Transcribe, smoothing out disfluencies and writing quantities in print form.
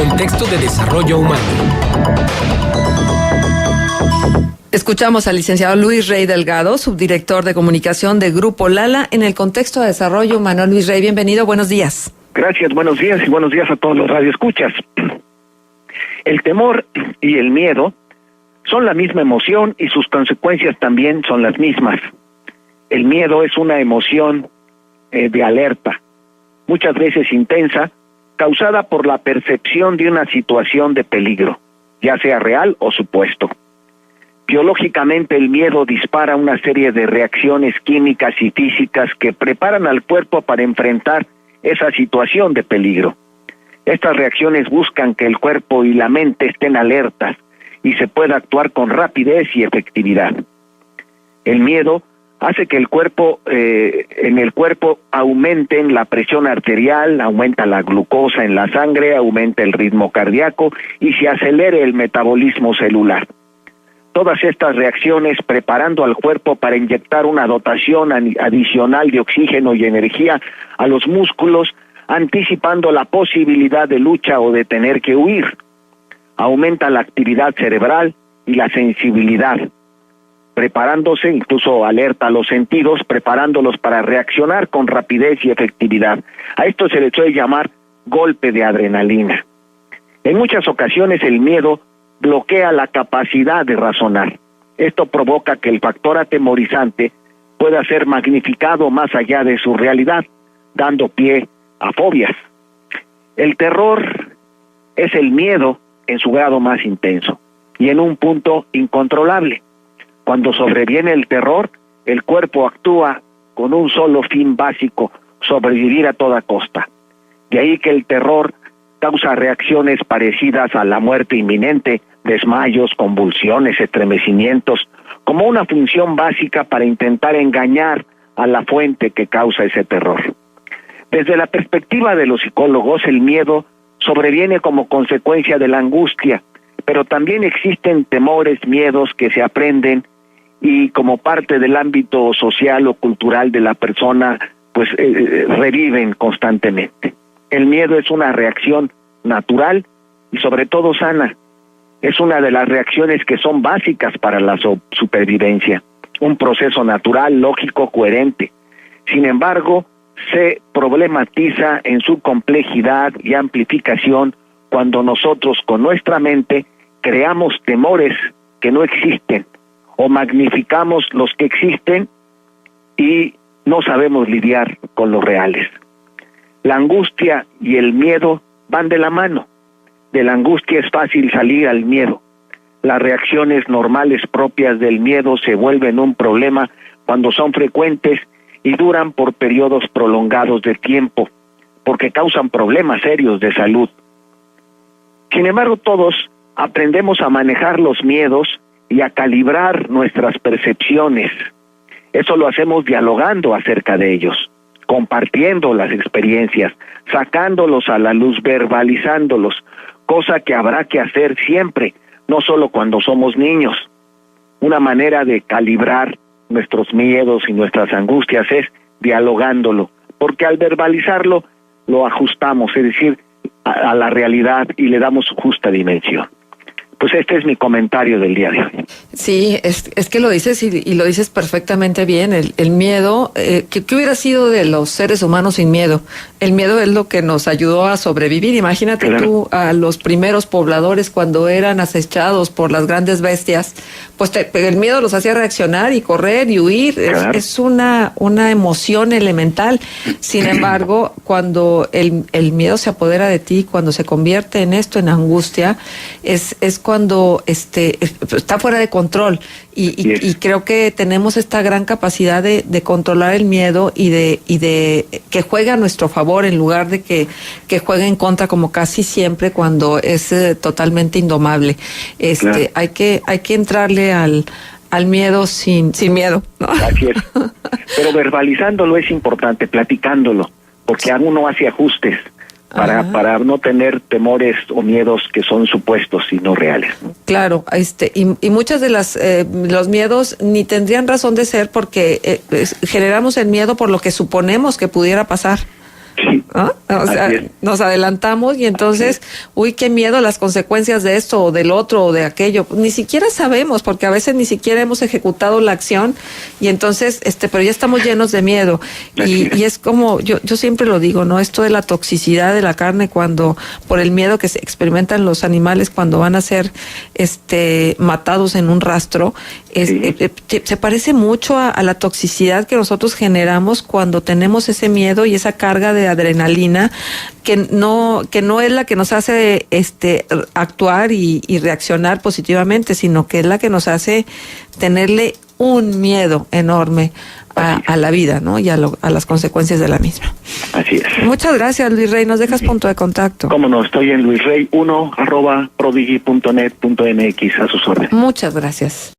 contexto de desarrollo humano. Escuchamos al licenciado Luis Rey Delgado, subdirector de comunicación de Grupo Lala, en el contexto de desarrollo humano. Luis Rey, bienvenido, buenos días. Gracias, buenos días y buenos días a todos los radioescuchas. El temor y el miedo son la misma emoción y sus consecuencias también son las mismas. El miedo es una emoción de alerta, muchas veces intensa, causada por la percepción de una situación de peligro, ya sea real o supuesto. Biológicamente, el miedo dispara una serie de reacciones químicas y físicas que preparan al cuerpo para enfrentar esa situación de peligro. Estas reacciones buscan que el cuerpo y la mente estén alertas y se pueda actuar con rapidez y efectividad. El miedo hace que en el cuerpo aumenten la presión arterial, aumenta la glucosa en la sangre, aumenta el ritmo cardíaco y se acelere el metabolismo celular. Todas estas reacciones preparando al cuerpo para inyectar una dotación adicional de oxígeno y energía a los músculos, anticipando la posibilidad de lucha o de tener que huir. Aumenta la actividad cerebral y la sensibilidad, preparándose, incluso alerta a los sentidos, preparándolos para reaccionar con rapidez y efectividad. A esto se le suele llamar golpe de adrenalina. En muchas ocasiones el miedo bloquea la capacidad de razonar. Esto provoca que el factor atemorizante pueda ser magnificado más allá de su realidad, dando pie a fobias. El terror es el miedo en su grado más intenso y en un punto incontrolable. Cuando sobreviene el terror, el cuerpo actúa con un solo fin básico: sobrevivir a toda costa. De ahí que el terror causa reacciones parecidas a la muerte inminente, desmayos, convulsiones, estremecimientos, como una función básica para intentar engañar a la fuente que causa ese terror. Desde la perspectiva de los psicólogos, el miedo sobreviene como consecuencia de la angustia, pero también existen temores, miedos que se aprenden y como parte del ámbito social o cultural de la persona, pues reviven constantemente. El miedo es una reacción natural y sobre todo sana. Es una de las reacciones que son básicas para la supervivencia, un proceso natural, lógico, coherente. Sin embargo, se problematiza en su complejidad y amplificación cuando nosotros con nuestra mente creamos temores que no existen o magnificamos los que existen y no sabemos lidiar con los reales. La angustia y el miedo van de la mano. De la angustia es fácil salir al miedo. Las reacciones normales propias del miedo se vuelven un problema cuando son frecuentes y duran por periodos prolongados de tiempo, porque causan problemas serios de salud. Sin embargo, todos aprendemos a manejar los miedos y a calibrar nuestras percepciones. Eso lo hacemos dialogando acerca de ellos, compartiendo las experiencias, sacándolos a la luz, verbalizándolos, cosa que habrá que hacer siempre, no solo cuando somos niños. Una manera de calibrar nuestros miedos y nuestras angustias es dialogándolo, porque al verbalizarlo lo ajustamos, es decir, a la realidad y le damos su justa dimensión. Pues este es mi comentario del día de hoy. Sí, es que lo dices y lo dices perfectamente bien. El miedo, ¿qué hubiera sido de los seres humanos sin miedo? El miedo es lo que nos ayudó a sobrevivir. Imagínate claro. Tú a los primeros pobladores cuando eran acechados por las grandes bestias, pues el miedo los hacía reaccionar y correr y huir. Claro. Es una emoción elemental. Sin embargo, cuando el miedo se apodera de ti, cuando se convierte en esto, en angustia, es cuando está fuera de control y creo que tenemos esta gran capacidad de controlar el miedo y de que juegue a nuestro favor en lugar de que juegue en contra, como casi siempre cuando es totalmente indomable. Claro. Hay que entrarle al miedo sin miedo, ¿no? Así es. Pero verbalizándolo es importante, platicándolo, porque uno hace ajustes para no tener temores o miedos que son supuestos y no reales. Claro, y muchas de los miedos ni tendrían razón de ser porque generamos el miedo por lo que suponemos que pudiera pasar. Sí, ¿no? O sea, nos adelantamos y entonces, uy, qué miedo las consecuencias de esto o del otro o de aquello. Ni siquiera sabemos, porque a veces ni siquiera hemos ejecutado la acción y entonces, pero ya estamos llenos de miedo. Y es como, yo siempre lo digo, ¿no? Esto de la toxicidad de la carne por el miedo que se experimentan los animales cuando van a ser, matados en un rastro, se parece mucho a la toxicidad que nosotros generamos cuando tenemos ese miedo y esa carga de adrenalina que no es la que nos hace actuar y reaccionar positivamente, sino que es la que nos hace tenerle un miedo enorme a la vida, ¿no? Y a las consecuencias de la misma. Así es. Muchas gracias, Luis Rey. ¿Nos dejas punto de contacto? Cómo no, estoy en luisrey1@prodigy.net.mx a sus órdenes. Muchas gracias.